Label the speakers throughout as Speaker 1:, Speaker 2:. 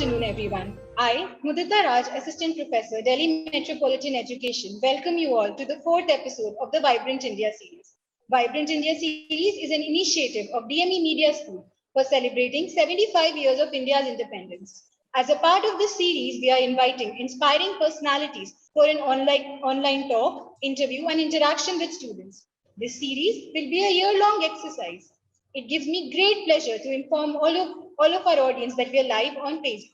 Speaker 1: afternoon, everyone. I, Mudita Raj, Assistant Professor, Delhi Metropolitan Education, welcome you all to the fourth episode of the Vibrant India series. Vibrant India series is an initiative of DME Media School for celebrating 75 years of India's independence. As a part of this series, we are inviting inspiring personalities for an online talk, interview, and interaction with students. This series will be a year-long exercise. It gives me great pleasure to inform all of our audience that we are live on Facebook.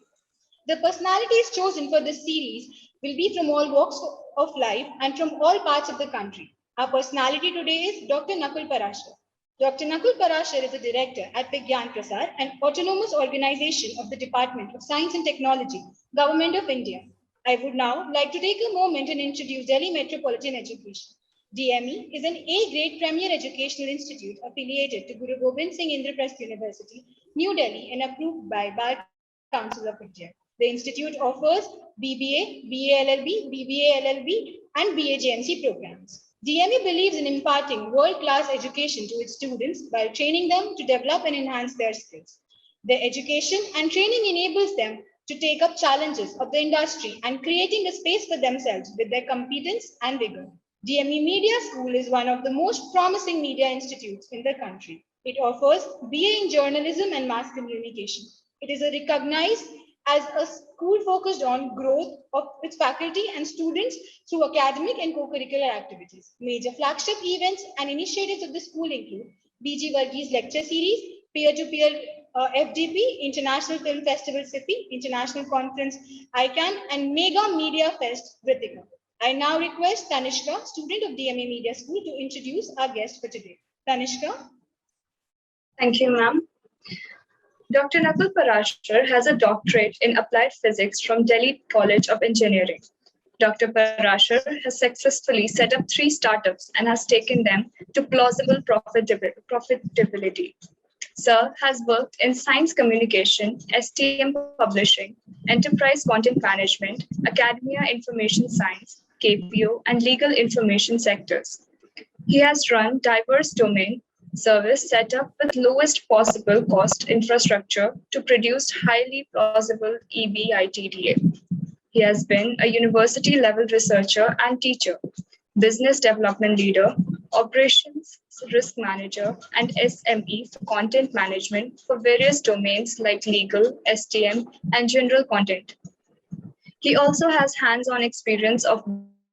Speaker 1: The personalities chosen for this series will be from all walks of life and from all parts of the country. Our personality today is Dr. Nakul Parashar. Dr. Nakul Parashar is a director at Vigyan Prasar, an autonomous organization of the Department of Science and Technology, Government of India. I would now like to take a moment and introduce Delhi Metropolitan Education. DME is an A-grade premier educational institute affiliated to Guru Gobind Singh Indraprasth University, New Delhi, and approved by Bar Council of India. The institute offers BBA, BA LLB, BBA LLB, and BA JMC programs. DME believes in imparting world-class education to its students while training them to develop and enhance their skills. Their education and training enables them to take up challenges of the industry and creating a space for themselves with their competence and vigor. DME Media School is one of the most promising media institutes in the country. It offers BA in journalism and mass communication. It is recognized as a school focused on growth of its faculty and students through academic and co-curricular activities. Major flagship events and initiatives of the school include BG Varghese Lecture Series, peer-to-peer FDP, International Film Festival SIFI, International Conference ICANN, and Mega Media Fest Ritika. I now request Tanishka, student of DME Media School, to introduce our guest for today. Tanishka.
Speaker 2: Thank you, ma'am. Dr. Nakul Parashar has a doctorate in applied physics from Delhi College of Engineering. Dr. Parashar has successfully set up 3 startups and has taken them to plausible profitability. Sir has worked in science communication, STM publishing, enterprise content management, academia information science, KPO, and legal information sectors. He has run diverse domain service set up with lowest possible cost infrastructure to produce highly plausible EBITDA. He has been a university level researcher and teacher, business development leader, operations risk manager, and SME for content management for various domains like legal, STM, and general content. He also has hands-on experience of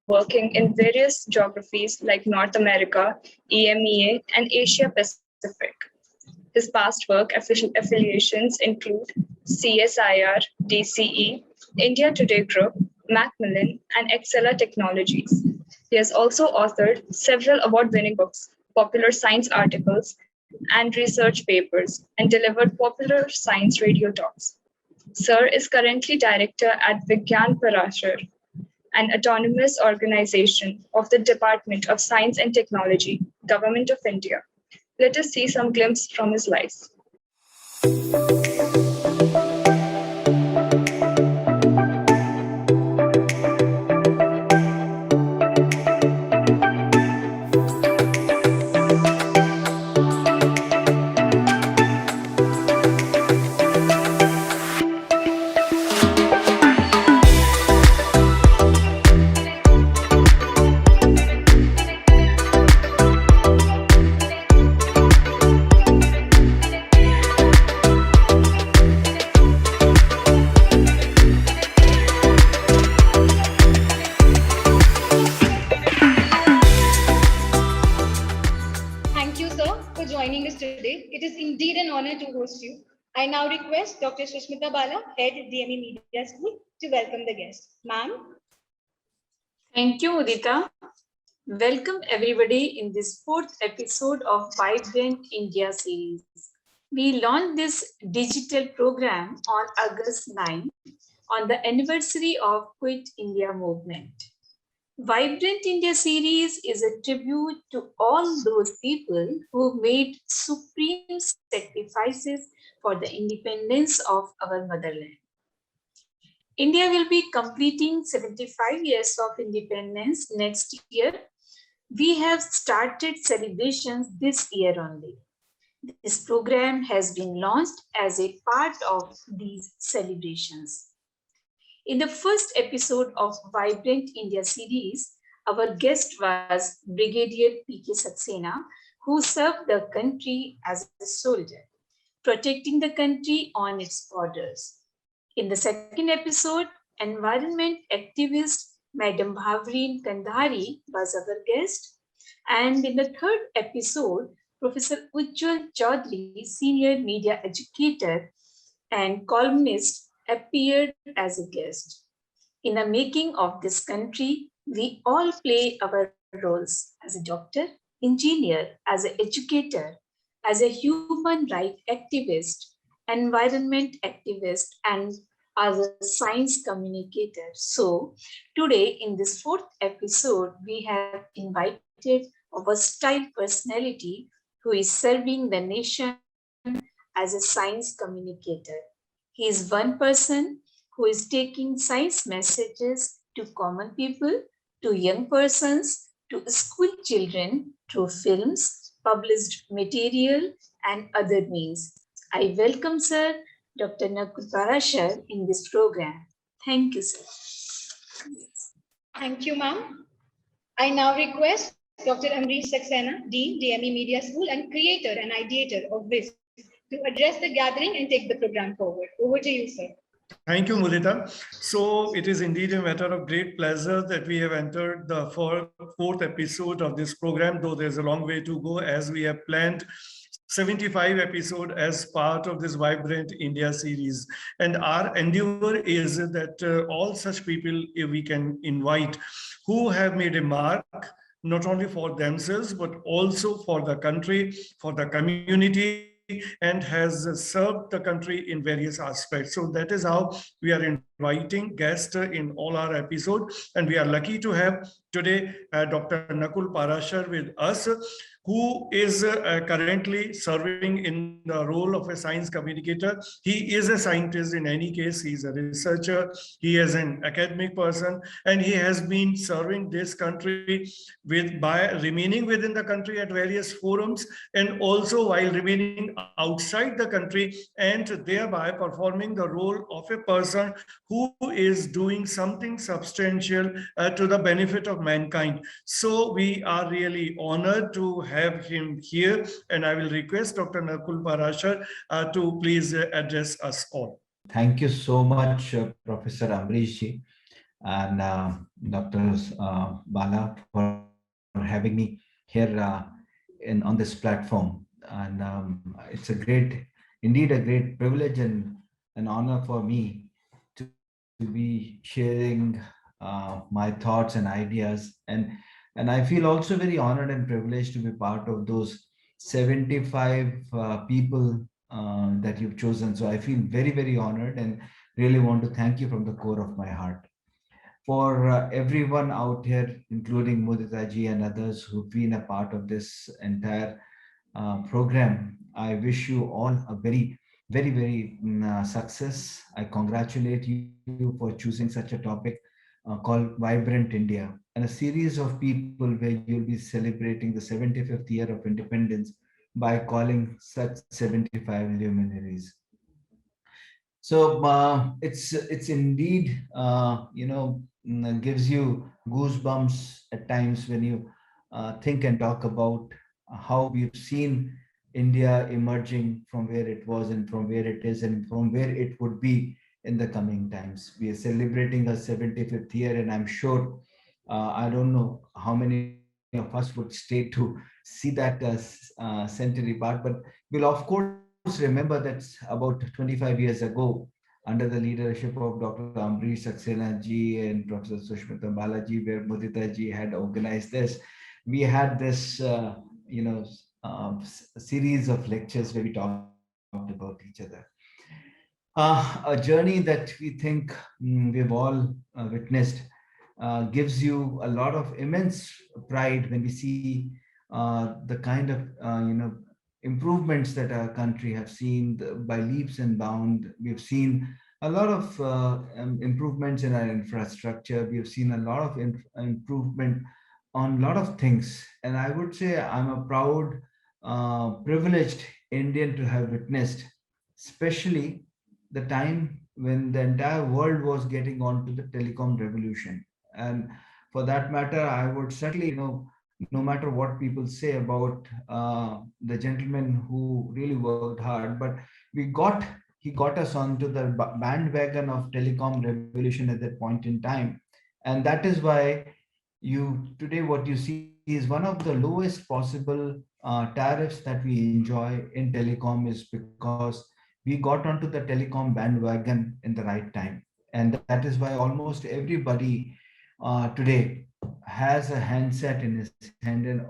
Speaker 2: working in various geographies like North America, EMEA, and Asia Pacific. His past work affiliations include CSIR, DCE, India Today Group, Macmillan, and Excella Technologies. He has also authored several award-winning books, popular science articles, and research papers, and delivered popular science radio talks. Sir is currently director at Vigyan Parashar, an autonomous organization of the Department of Science and Technology, Government of India. Let us see some glimpse from his life.
Speaker 1: I now request Dr. Sushmita Bala, Head DME Media School, to welcome the guest. Ma'am.
Speaker 3: Thank you, Mudita. Welcome everybody in this 4th episode of Vibrant India series. We launched this digital program on August 9 on the anniversary of Quit India movement. Vibrant India series is a tribute to all those people who made supreme sacrifices for the independence of our motherland. India will be completing 75 years of independence next year. We have started celebrations this year only. This program has been launched as a part of these celebrations. In the first episode of Vibrant India series, our guest was Brigadier P.K. Saxena, who served the country as a soldier, protecting the country on its borders. In the second episode, environment activist Madam Bhavreen Kandhari was our guest. And in the third episode, Professor Ujjwal Chaudhary, senior media educator and columnist, appeared as a guest. In the making of this country, we all play our roles as a doctor, engineer, as an educator, as a human rights activist, environment activist, and as a science communicator. So, today in this fourth episode, we have invited a versatile personality who is serving the nation as a science communicator. He is one person who is taking science messages to common people, to young persons, to school children through films, published material, and other means. I welcome Sir Dr. Nakul Parashar in this program. Thank you, sir.
Speaker 1: Thank you, ma'am. I now request Dr. Amrish Saxena, Dean, DME Media School, and creator and ideator of WISP, to address the gathering and take the program forward. Over to you, sir.
Speaker 4: Thank you, Mudita. So it is indeed a matter of great pleasure that we have entered the fourth episode of this program, though there's a long way to go, as we have planned 75 episodes as part of this Vibrant India series. And our endeavor is that all such people we can invite who have made a mark, not only for themselves, but also for the country, for the community, and has served the country in various aspects. So that is how we are inviting guests in all our episodes. And we are lucky to have today Dr. Nakul Parashar with us, who is currently serving in the role of a science communicator. He is a scientist in any case. He's a researcher. He is an academic person, and he has been serving this country by remaining within the country at various forums, and also while remaining outside the country, and thereby performing the role of a person who is doing something substantial to the benefit of mankind. So we are really honored to have him here, and I will request Dr. Nakul Parashar to please address us all.
Speaker 5: Thank you so much, Professor Amrish ji and Dr. Bala, for having me here on this platform. And it's indeed a great privilege and an honor for me to be sharing my thoughts and ideas. And I feel also very honored and privileged to be part of those 75 people that you've chosen. So I feel very, very honored and really want to thank you from the core of my heart. For everyone out here, including Mudita ji and others who've been a part of this entire program, I wish you all a very, very, very success. I congratulate you for choosing such a topic called Vibrant India, and a series of people where you'll be celebrating the 75th year of independence by calling such 75 luminaries. So it's indeed, gives you goosebumps at times when you think and talk about how we've seen India emerging from where it was and from where it is and from where it would be in the coming times. We are celebrating our 75th year, and I'm sure, I don't know how many of us would stay to see that centenary part, but we'll of course remember that about 25 years ago, under the leadership of Dr. Amrish Saxena ji and Professor Sushmita Balaji, where Mudita ji had organized this, we had this, series of lectures where we talked about each other. A journey that we think we've all witnessed gives you a lot of immense pride when we see the kind of improvements that our country have seen by leaps and bounds. We've seen a lot of improvements in our infrastructure. We've seen a lot of improvement on a lot of things. And I would say I'm a proud, privileged Indian to have witnessed, especially the time when the entire world was getting on to the telecom revolution. And for that matter, I would certainly, no matter what people say about the gentleman who really worked hard, but he got us onto the bandwagon of telecom revolution at that point in time. And that is why today what you see is one of the lowest possible tariffs that we enjoy in telecom is because we got onto the telecom bandwagon in the right time. And that is why almost everybody today has a handset in his hand. And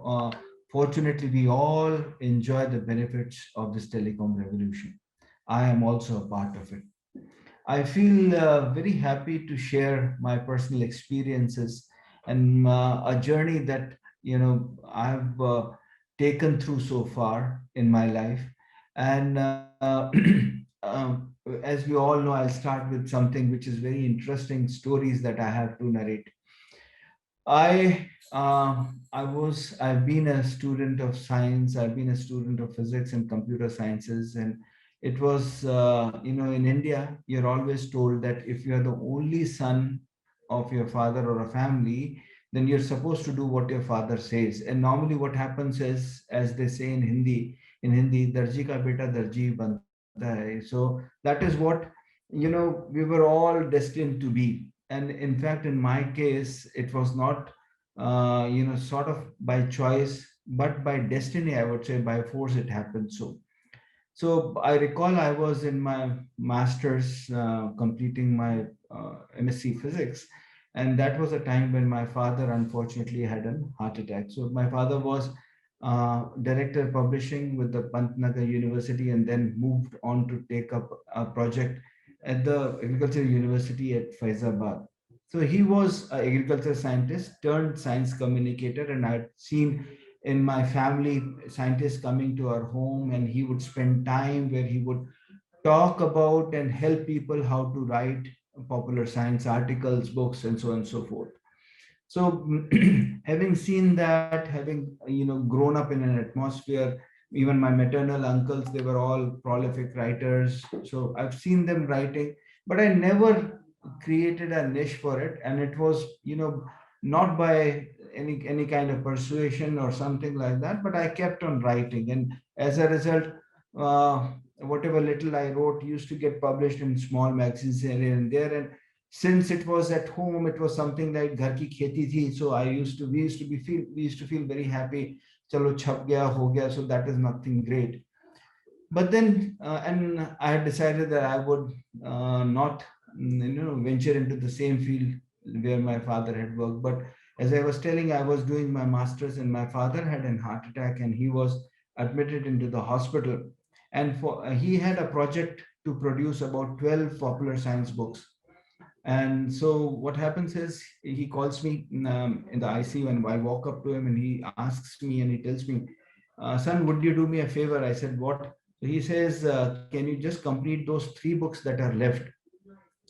Speaker 5: fortunately, we all enjoy the benefits of this telecom revolution. I am also a part of it. I feel very happy to share my personal experiences and a journey that I've taken through so far in my life. And as we all know, I'll start with something which is very interesting stories that I have to narrate. I've been a student of science. I've been a student of physics and computer sciences, and it was in India, you're always told that if you are the only son of your father or a family, then you're supposed to do what your father says. And normally, what happens is, as they say in Hindi, "Darji ka beta darji banta hai." So that is what we were all destined to be. And in fact, in my case, it was not sort of by choice, but by destiny, I would say. By force it happened. So I recall I was in my master's, completing my MSc physics, and that was a time when my father unfortunately had a heart attack. So my father was director publishing with the Pantnagar University, and then moved on to take up a project at the Agricultural University at Faizabad. So he was an agriculture scientist turned science communicator, and I'd seen in my family scientists coming to our home, and he would spend time where he would talk about and help people how to write popular science articles, books, and so on and so forth. So having seen that, having grown up in an atmosphere, even my maternal uncles, they were all prolific writers. So I've seen them writing, but I never created a niche for it. And it was not by any kind of persuasion or something like that, but I kept on writing. And as a result, whatever little I wrote used to get published in small magazines here and there. And since it was at home, it was something like ghar ki kheti thi. So we used to feel very happy. Chalo chhap gaya, ho gaya. So that is nothing great. But then, and I had decided that I would not, venture into the same field where my father had worked. But as I was telling, I was doing my master's, and my father had a heart attack, and he was admitted into the hospital. And he had a project to produce about 12 popular science books. And so what happens is he calls me in the ICU, and I walk up to him, and he asks me, and he tells me, "Son, would you do me a favor?" I said, "What?" He says, "Can you just complete those 3 books that are left?"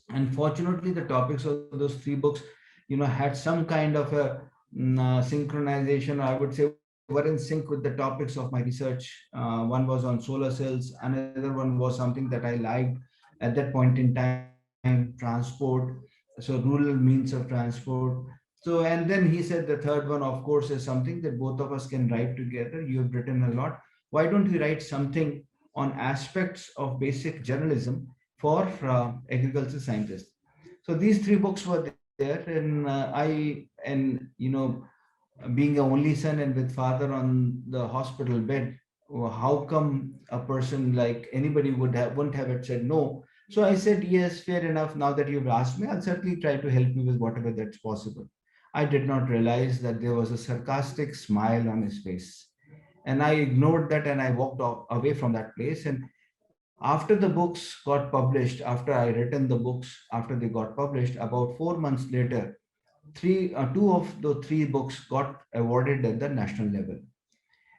Speaker 5: And fortunately, the topics of those 3 books, had some kind of a synchronization, I would say, were in sync with the topics of my research. One was on solar cells. Another one was something that I liked at that point in time, transport. So rural means of transport. So, and then he said the third one, of course, is something that both of us can write together. You have written a lot. Why don't we write something on aspects of basic journalism for agriculture scientists? So these 3 books were there, and being the only son and with father on the hospital bed, how come a person like anybody wouldn't have said no? So I said, yes, fair enough. Now that you've asked me, I'll certainly try to help you with whatever that's possible. I did not realize that there was a sarcastic smile on his face. And I ignored that, and I walked away from that place. And after the books got published, after I written the books, after they got published, about 4 months later, 2 of the 3 books got awarded at the national level.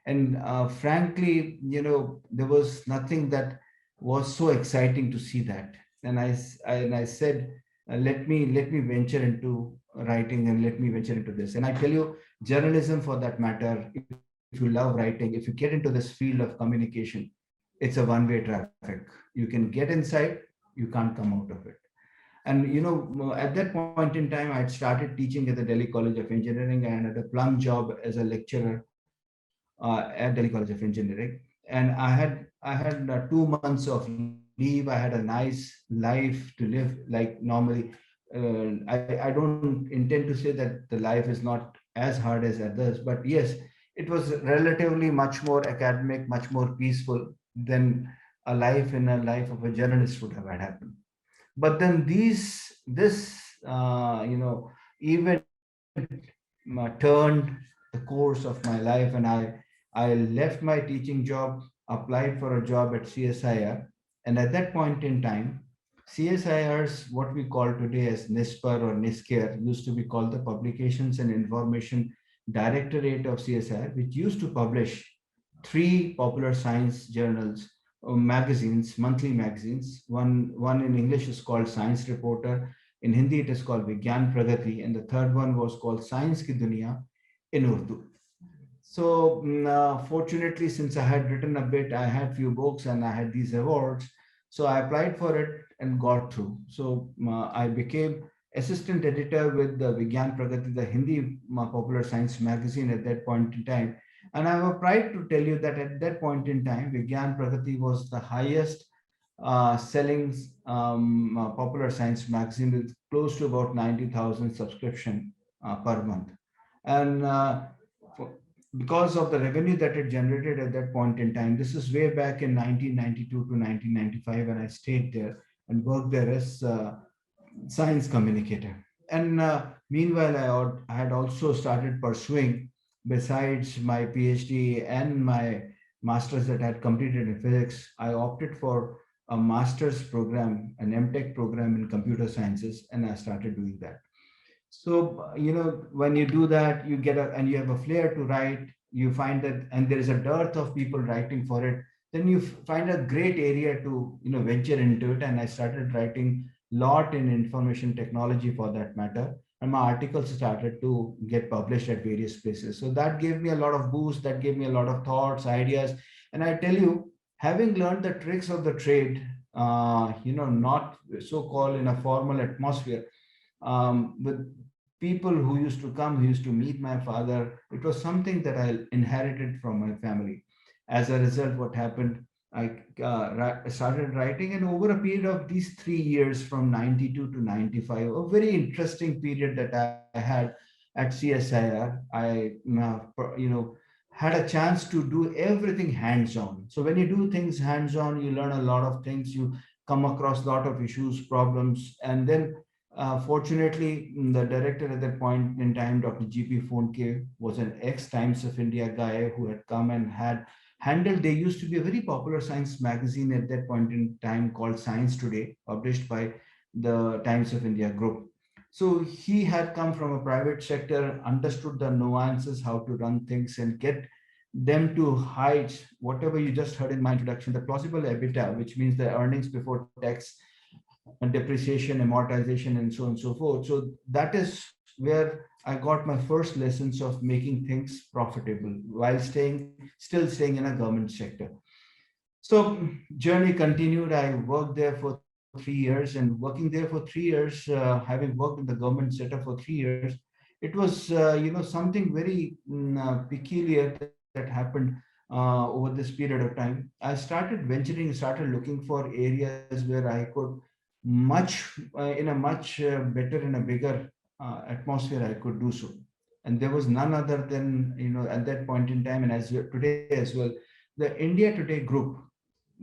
Speaker 5: And frankly, there was nothing that was so exciting to see that. And I said, let me venture into writing, and let me venture into this. And I tell you, journalism, for that matter, if you love writing, if you get into this field of communication, it's a one-way traffic. You can get inside, you can't come out of it. And at that point in time, I'd started teaching at the Delhi College of Engineering and had a plum job as a lecturer at Delhi College of Engineering. And I had 2 months of leave. I had a nice life to live like normally. I don't intend to say that the life is not as hard as others, but yes, it was relatively much more academic, much more peaceful than a life of a journalist would have had happened. But then this event turned the course of my life, and I left my teaching job, applied for a job at CSIR, and at that point in time, CSIR's what we call today as NISPER or NISCARE used to be called the Publications and Information Directorate of CSIR, which used to publish three popular science journals, magazines, monthly magazines. One in English is called Science Reporter. In Hindi, it is called Vigyan Pragati, and the third one was called Science Ki Duniya in Urdu. So fortunately, since I had written a bit, I had few books and I had these awards. So I applied for it and got through. So I became assistant editor with the Vigyan Pragati, the Hindi popular science magazine at that point in time. And I have a pride to tell you that at that point in time, Vigyan Pragati was the highest selling popular science magazine with close to about 90,000 subscription per month. And because of the revenue that it generated at that point in time, this is way back in 1992 to 1995 when I stayed there and worked there as science communicator. And meanwhile, I had also started pursuing, besides my PhD and my master's that I had completed in physics, I opted for a master's program, an MTech program in computer sciences, and I started doing that. So, when you do that, you and you have a flair to write, you find that, and there is a dearth of people writing for it, then you find a great area to, venture into it. And I started writing a lot in information technology for that matter. And my articles started to get published at various places. So that gave me a lot of boost, that gave me a lot of thoughts, ideas. And I tell you, having learned the tricks of the trade, not so-called in a formal atmosphere, with people who used to come, who used to meet my father, it was something that I inherited from my family. As a result, what happened, I started writing, and over a period of these 3 years from 92 to 95, a very interesting period that I had at CSIR, I had a chance to do everything hands-on. So when you do things hands-on, you learn a lot of things, you come across a lot of issues, problems, and then fortunately, the director at that point in time, Dr. G.P. Phonke, was an ex-Times of India guy who had come and had handled, there used to be a very popular science magazine at that point in time called Science Today, published by the Times of India group. So he had come from a private sector, understood the nuances, how to run things and get them to heights, whatever you just heard in my introduction, the plausible EBITDA, which means the earnings before tax and depreciation, amortization, and so on and so forth. So that is where I got my first lessons of making things profitable while still staying in a government sector. So journey continued. I worked there for 3 years, and working there for 3 years, having worked in the government sector for 3 years, it was something very peculiar that happened over this period of time. I started looking for areas where I could in a much better and a bigger atmosphere I could do so. And there was none other than, at that point in time, and as today as well, the India Today group,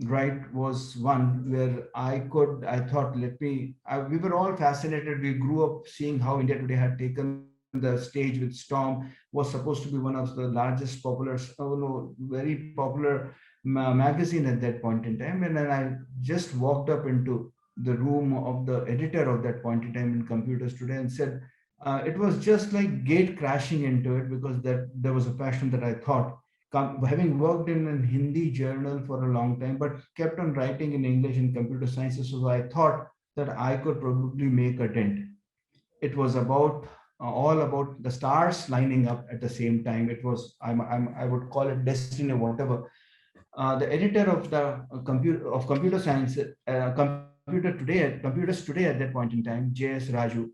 Speaker 5: right, was one where I thought, we were all fascinated. We grew up seeing how India Today had taken the stage with Storm, was supposed to be one of the largest very popular magazine at that point in time. And then I just walked up into the room of the editor of that point in time in Computers Today and said, it was just like gate crashing into it, because there was a passion that I thought, having worked in a Hindi journal for a long time, but kept on writing in English and computer sciences. So I thought that I could probably make a dent. It was all about the stars lining up at the same time. It was, I would call it destiny or whatever. the editor of the computer science, computers today at that point in time, J.S. Raju,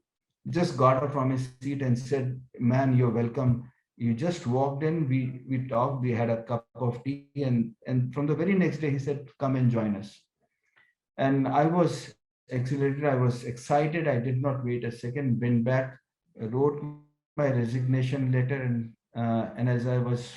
Speaker 5: just got up from his seat and said, "Man, you're welcome. You just walked in. We talked. We had a cup of tea, and from the very next day, he said, 'Come and join us.'" And I was exhilarated. I was excited. I did not wait a second. Went back, wrote my resignation letter, and as I was,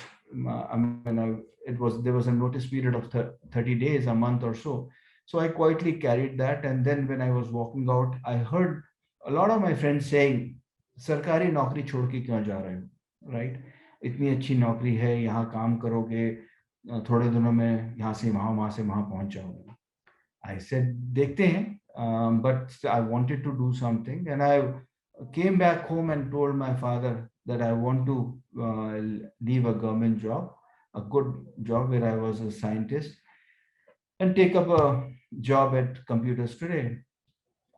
Speaker 5: it was there was a notice period of 30 days, a month or so. So I quietly carried that, and then when I was walking out, I heard a lot of my friends saying, "सरकारी नौकरी छोड़ के क्यों जा रहे हो?" Right? इतनी अच्छी नौकरी है, यहाँ काम करोगे, थोड़े दिनों में यहाँ से वहाँ से वहाँ पहुँच जाओगे. I said, "देखते हैं," but I wanted to do something, and I came back home and told my father that I want to leave a government job, a good job where I was a scientist, and take up a job at Computers Today.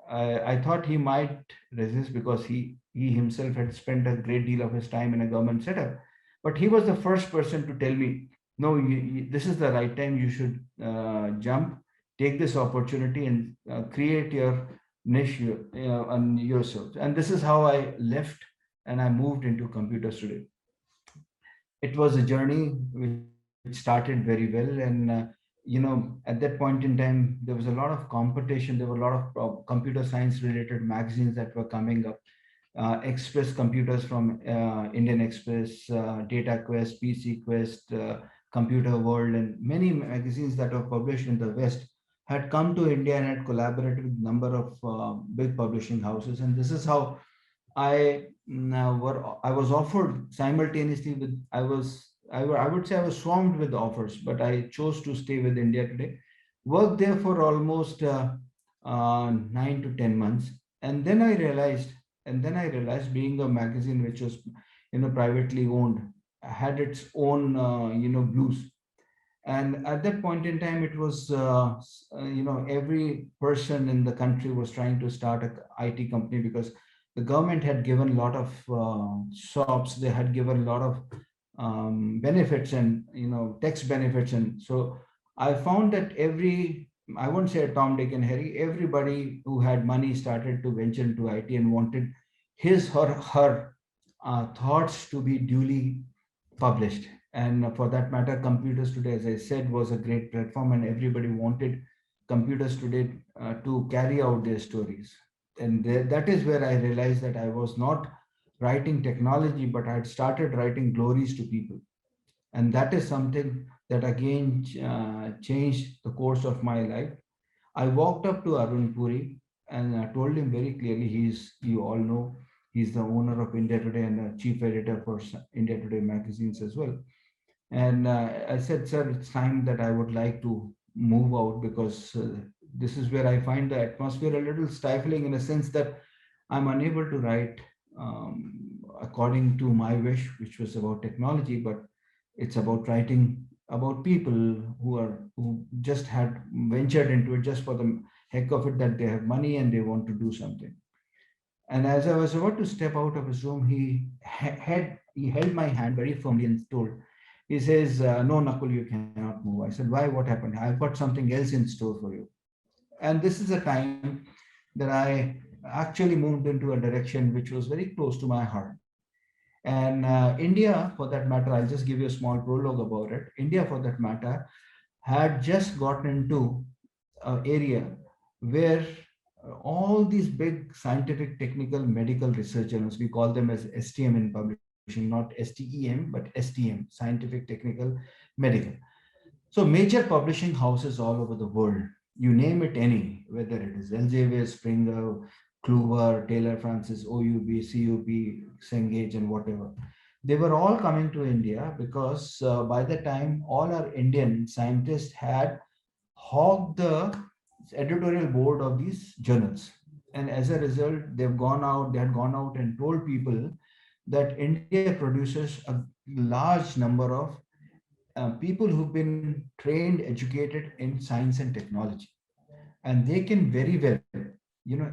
Speaker 5: I thought he might resist because he himself had spent a great deal of his time in a government setup, but he was the first person to tell me, "No, this is the right time. You should jump, take this opportunity, and create your niche on yourself." And this is how I left and I moved into Computers Today. It was a journey which started very well, and at that point in time, there was a lot of competition. There were a lot of computer science related magazines that were coming up. Express Computers from Indian Express, Data Quest, PC Quest, Computer World, and many magazines that were published in the West had come to India and had collaborated with a number of big publishing houses. And this is how I was offered simultaneously with I would say I was swarmed with offers, but I chose to stay with India Today. Worked there for almost 9 to 10 months, and then I realized, being a magazine which was privately owned, had its own blues. And at that point in time, it was every person in the country was trying to start a IT company because the government had given a lot of shops. They had given a lot of benefits and tax benefits, and so I found that I won't say Tom, Dick, and Harry, everybody who had money started to venture into IT and wanted his or her thoughts to be duly published. And for that matter, Computers Today, as I said, was a great platform, and everybody wanted Computers Today to carry out their stories. And that is where I realized that I was not writing technology, but I had started writing glories to people. And that is something that again changed the course of my life. I walked up to Arun Puri and I told him very clearly, you all know, he's the owner of India Today and the chief editor for India Today magazines as well. And I said, "Sir, it's time that I would like to move out because this is where I find the atmosphere a little stifling in a sense that I'm unable to write according to my wish, which was about technology, but it's about writing about people who just had ventured into it just for the heck of it, that they have money and they want to do something." And as I was about to step out of his room, he held my hand very firmly and he says, "No, Nakul, you cannot move." I said, "Why? What happened?" "I've got something else in store for you." And this is a time that I actually moved into a direction which was very close to my heart. And India, for that matter, I'll just give you a small prologue about it. India, for that matter, had just gotten into an area where all these big scientific, technical, medical research journals, we call them as STM in publishing, not STEM, but STM, scientific, technical, medical. So major publishing houses all over the world, you name it any, whether it is Elsevier, Springer, Kluwer, Taylor Francis, OUB, CUB, Cengage, and whatever. They were all coming to India because by the time all our Indian scientists had hogged the editorial board of these journals. And as a result, they had gone out and told people that India produces a large number of people who've been trained, educated in science and technology. And they can very well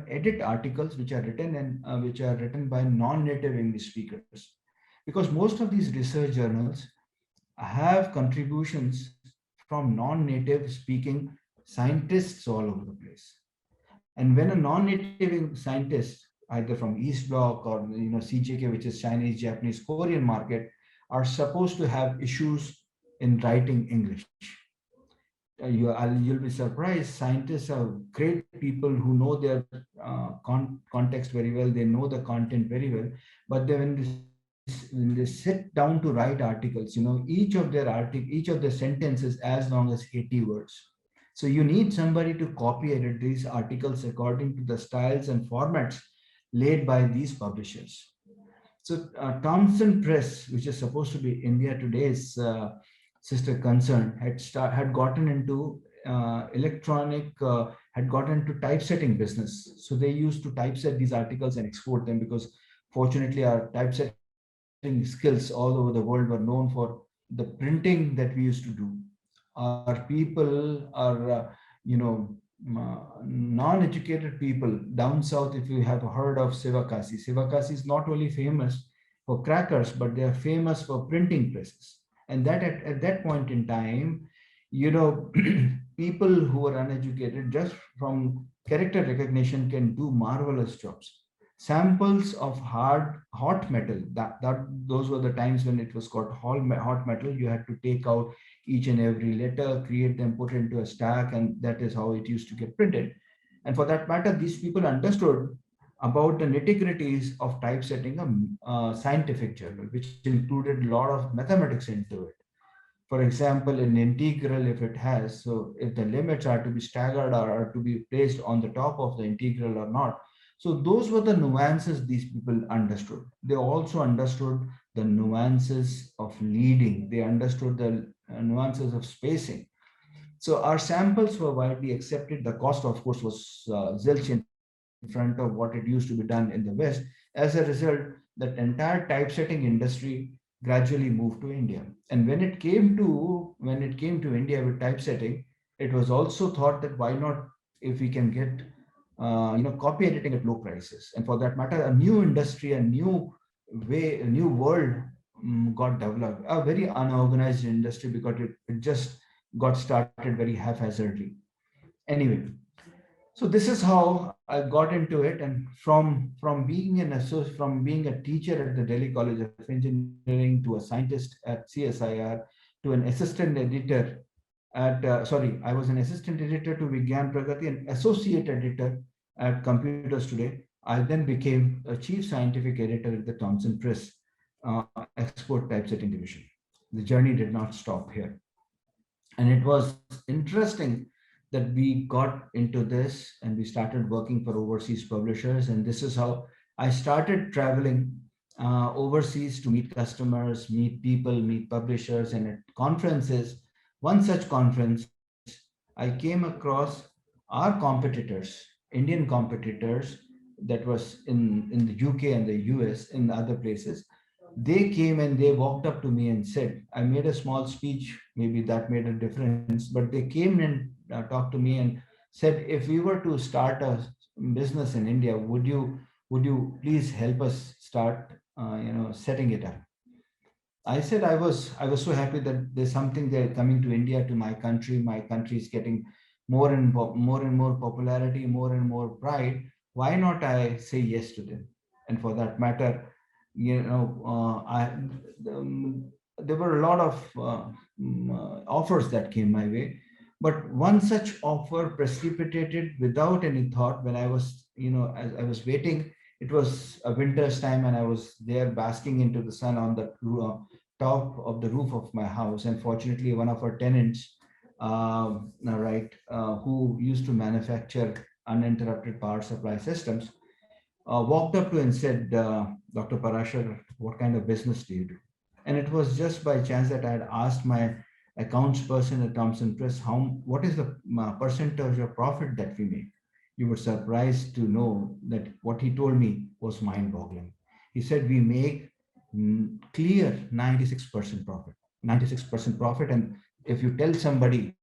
Speaker 5: edit articles which are written by non-native English speakers, because most of these research journals have contributions from non-native speaking scientists all over the place. And when a non-native scientist, either from East Bloc or CJK, which is Chinese, Japanese, Korean market, are supposed to have issues in writing English. You'll be surprised. Scientists are great people who know their context very well. They know the content very well. But when they sit down to write articles, each of their sentences as long as 80 words. So you need somebody to copy edit these articles according to the styles and formats laid by these publishers. So Thomson Press, which is supposed to be India Today's sister concern, had gotten into had gotten into typesetting business. So they used to typeset these articles and export them, because fortunately our typesetting skills all over the world were known for the printing that we used to do. Our people are, non-educated people down south. If you have heard of Sivakasi, Sivakasi is not only famous for crackers, but they are famous for printing presses. And that at that point in time, people who are uneducated, just from character recognition, can do marvelous jobs. Samples of hot metal, those were the times when it was called hot metal. You had to take out each and every letter, create them, put it into a stack, and that is how it used to get printed. And for that matter, these people understood about the nitty-gritties of typesetting a scientific journal, which included a lot of mathematics into it. For example, an integral, if the limits are to be staggered or are to be placed on the top of the integral or not. So those were the nuances these people understood. They also understood the nuances of leading. They understood the nuances of spacing. So our samples were widely accepted. The cost, of course, was zilch in front of what it used to be done in the West. As a result, that entire typesetting industry gradually moved to India. And when it came to India with typesetting, it was also thought that why not, if we can get copy editing at low prices. And for that matter, a new industry, a new world got developed, a very unorganized industry, because it just got started very haphazardly. Anyway, so this is how I got into it. And from being a teacher at the Delhi College of Engineering, to a scientist at CSIR, to an assistant editor I was an assistant editor to Vigyan Pragati and associate editor at Computers Today. I then became a chief scientific editor at the Thomson Press export typesetting division. The journey did not stop here. And it was interesting that we got into this and we started working for overseas publishers. And this is how I started traveling overseas to meet customers, meet people, meet publishers, and at conferences. One such conference, I came across our competitors, Indian competitors, that was in the UK and the US, in other places. They came and they walked up to me and said, I made a small speech, maybe that made a difference, but they came and talked to me and said, if we were to start a business in India, would you please help us start, setting it up? I said I was so happy that there's something there coming to India, to my country. My country is getting more and more popularity, more and more pride. Why not I say yes to them? And for that matter, there were a lot of offers that came my way. But one such offer precipitated without any thought. When I was, as I was waiting, it was a winter's time and I was there basking into the sun on the top of the roof of my house. And fortunately, one of our tenants, who used to manufacture uninterrupted power supply systems, walked up to and said, Dr. Parashar, what kind of business do you do? And it was just by chance that I had asked my accounts person at Thomson Press, what is the percentage of profit that we make? You were surprised to know that what he told me was mind-boggling. He said, we make clear 96% profit, 96% profit. And if you tell somebody,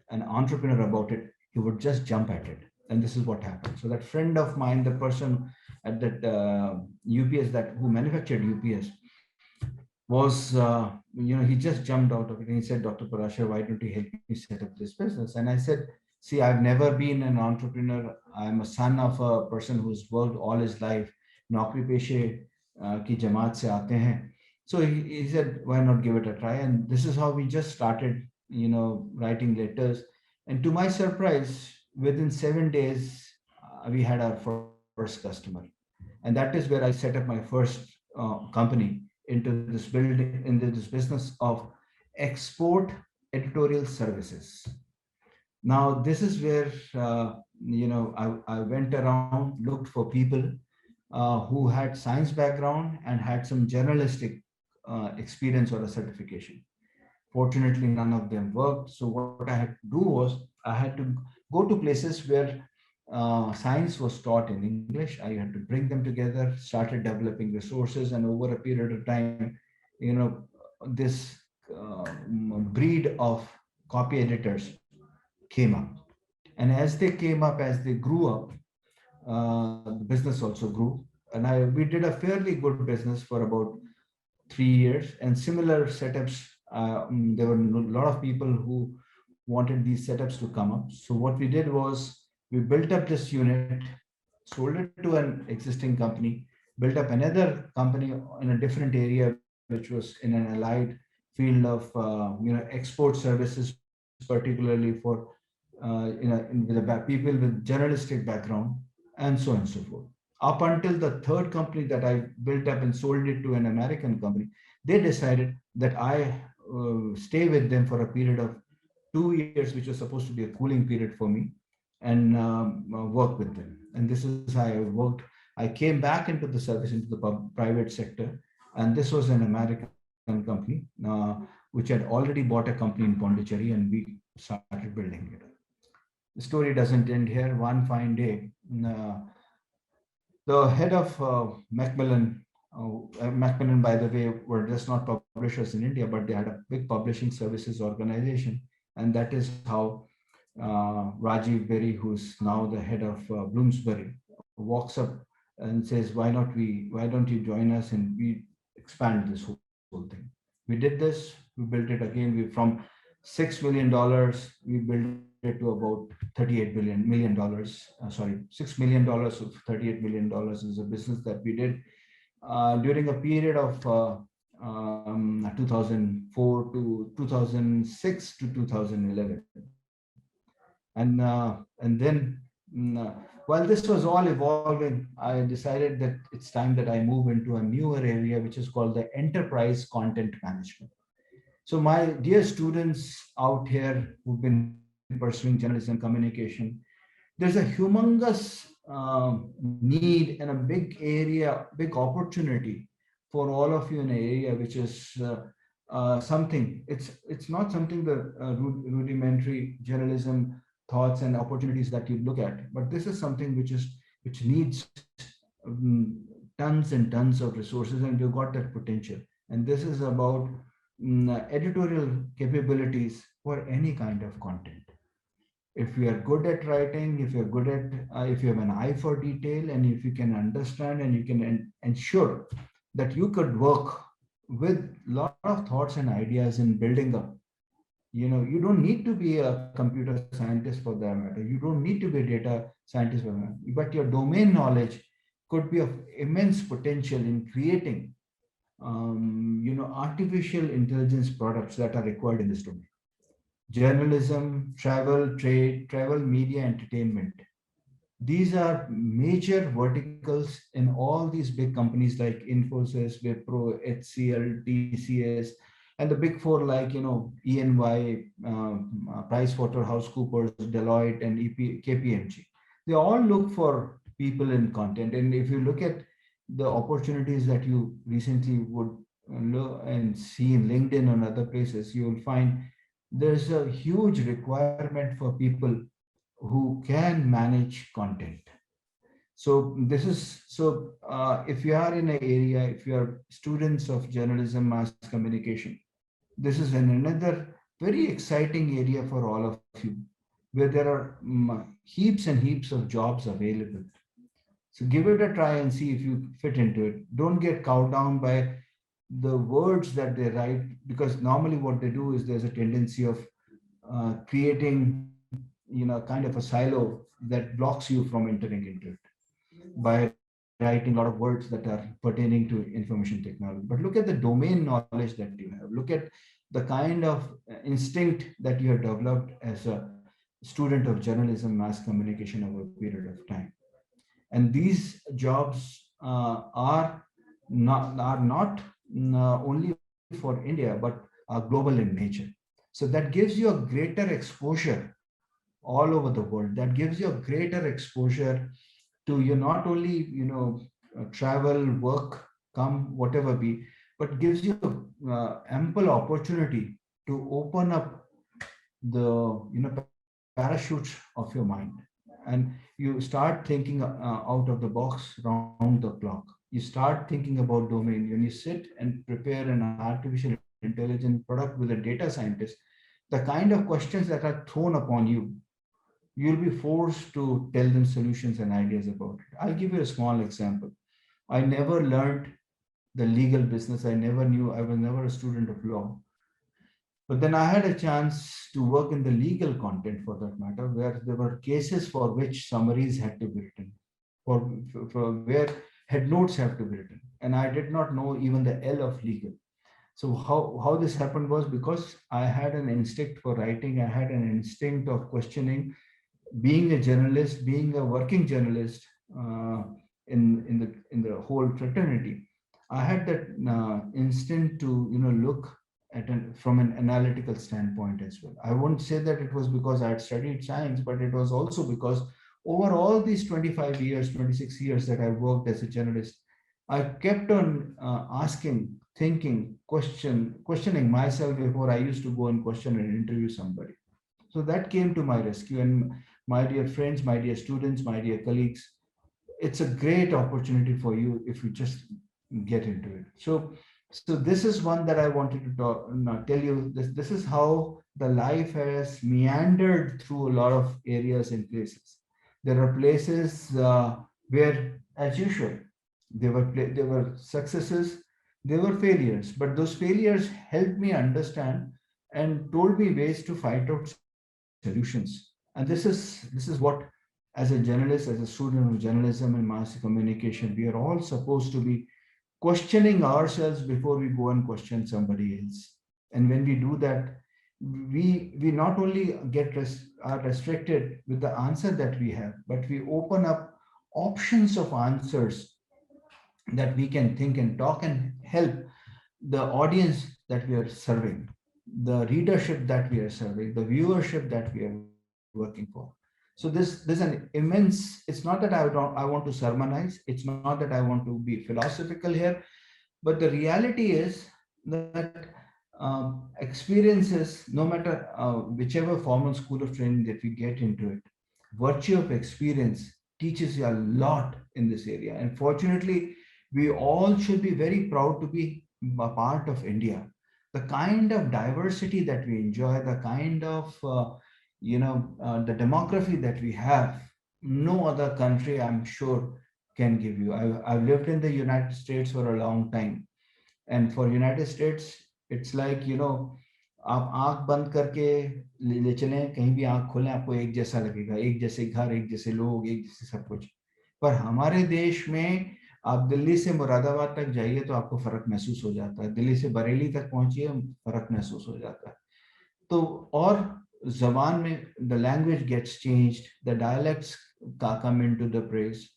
Speaker 5: an entrepreneur, about it, he would just jump at it. And this is what happened. So that friend of mine, the person at that UPS who manufactured UPS, was, he just jumped out of it and he said, Dr. Parashar, why don't you help me set up this business? And I said, see, I've never been an entrepreneur. I'm a son of a person who's worked all his life. Naukri peshe ki jamaat se aate hain. So he said, why not give it a try? And this is how we just started, writing letters. And to my surprise, within 7 days, we had our first customer. And that is where I set up my first company into this building, into this business of export editorial services. Now, this is where, I went around, looked for people who had science background and had some journalistic experience or a certification. Fortunately, none of them worked. So what I had to do was I had to go to places where science was taught in English. I had to bring them together, started developing resources, and over a period of time, this breed of copy editors came up. And as they came up, as they grew up, the business also grew. And we did a fairly good business for about 3 years, and similar setups. There were a lot of people who wanted these setups to come up. So what we did was we built up this unit, sold it to an existing company, built up another company in a different area, which was in an allied field of export services, particularly for with people with journalistic background, and so on and so forth. Up until the third company that I built up and sold it to an American company, they decided that I stay with them for a period of 2 years, which was supposed to be a cooling period for me, and work with them. And this is how I worked. I came back into the service, into the private sector, and this was an American company, which had already bought a company in Pondicherry, and we started building it. The story doesn't end here. One fine day, the head of Macmillan, Macmillan, by the way, were just not publishers in India, but they had a big publishing services organization. And that is how Rajiv Berry, who's now the head of Bloomsbury, walks up and says, why don't you join us and we expand this whole thing. We did this, we built it again. From $6 million, we built it to about $38 million. $6 million of $38 million is a business that we did during a period of 2004 to 2006 to 2011. And then while this was all evolving, I decided that it's time that I move into a newer area, which is called the enterprise content management. So my dear students out here who've been pursuing journalism communication, there's a humongous need and a big area, big opportunity for all of you in an area which is something. It's not something that rudimentary journalism thoughts and opportunities that you look at, but this is something which needs tons and tons of resources, and you've got that potential. And this is about editorial capabilities for any kind of content. If you are good at writing, if you're good at, if you have an eye for detail, and if you can understand and you can ensure that you could work with a lot of thoughts and ideas in building up. You don't need to be a computer scientist for that matter. You don't need to be a data scientist for that, but your domain knowledge could be of immense potential in creating, artificial intelligence products that are required in this domain. Journalism, travel, trade, travel, media, entertainment. These are major verticals in all these big companies like Infosys, Wipro, HCL, TCS, and the big four like, EY, PricewaterhouseCoopers, Deloitte, and KPMG. They all look for people in content. And if you look at the opportunities that you recently would look and see in LinkedIn and other places, you will find there's a huge requirement for people who can manage content. So if you are in an area, if you are students of journalism, mass communication, this is another very exciting area for all of you, where there are heaps and heaps of jobs available. So give it a try and see if you fit into it. Don't get cowed down by the words that they write, because normally what they do is there's a tendency of creating, kind of a silo that blocks you from entering into it by writing a lot of words that are pertaining to information technology. But look at the domain knowledge that you have. Look at the kind of instinct that you have developed as a student of journalism, mass communication over a period of time. And these jobs are not only for India, but are global in nature. So that gives you a greater exposure all over the world. That gives you a greater exposure to you not only travel, work, come, whatever be, but gives you ample opportunity to open up the parachutes of your mind, and you start thinking out of the box round the clock. You start thinking about domain. When you sit and prepare an artificial intelligence product with a data scientist, the kind of questions that are thrown upon you, you'll be forced to tell them solutions and ideas about it. I'll give you a small example. I never learned the legal business. I was never a student of law. But then I had a chance to work in the legal content for that matter, where there were cases for which summaries had to be written, for where head notes have to be written. And I did not know even the L of legal. So how this happened was because I had an instinct for writing, I had an instinct of questioning. Being a journalist, being a working journalist in the whole fraternity, I had that instinct to look at from an analytical standpoint as well. I won't say that it was because I had studied science, but it was also because over all these 25 years, 26 years that I worked as a journalist, I kept on asking, thinking, questioning myself before I used to go and question and interview somebody. So that came to my rescue. And my dear friends, my dear students, my dear colleagues, it's a great opportunity for you if you just get into it. So this is one that I wanted to tell you. This is how the life has meandered through a lot of areas and places. There are places where, as usual, there were successes, there were failures, but those failures helped me understand and told me ways to find out solutions. And this is what, as a journalist, as a student of journalism and mass communication, we are all supposed to be questioning ourselves before we go and question somebody else. And when we do that, we not only are restricted with the answer that we have, but we open up options of answers that we can think and talk and help the audience that we are serving, the readership that we are serving, the viewership that we are working for. So there's an immense, it's not that I want to sermonize, it's not that I want to be philosophical here, but the reality is that experiences, no matter whichever formal school of training that we get into it, virtue of experience teaches you a lot in this area. And fortunately, we all should be very proud to be a part of India. The kind of diversity that we enjoy, the kind of the demography that we have, no other country, I'm sure, can give you. I've lived in the United States for a long time, and for United States, it's like आप आंख बंद करके ले चलें, कहीं भी आंख खोलें, आपको एक जैसा लगेगा, एक जैसे घर, एक जैसे लोग, एक जैसे सब कुछ. पर हमारे देश में आप दिल्ली से मुरादाबाद तक जाइए तो आपको फर्क महसूस हो जाता है, दिल्ली से बरेली तक पहुंचिए फर्क महसूस हो जाता है. तो और जबान में the language gets changed, the dialects come into the praise,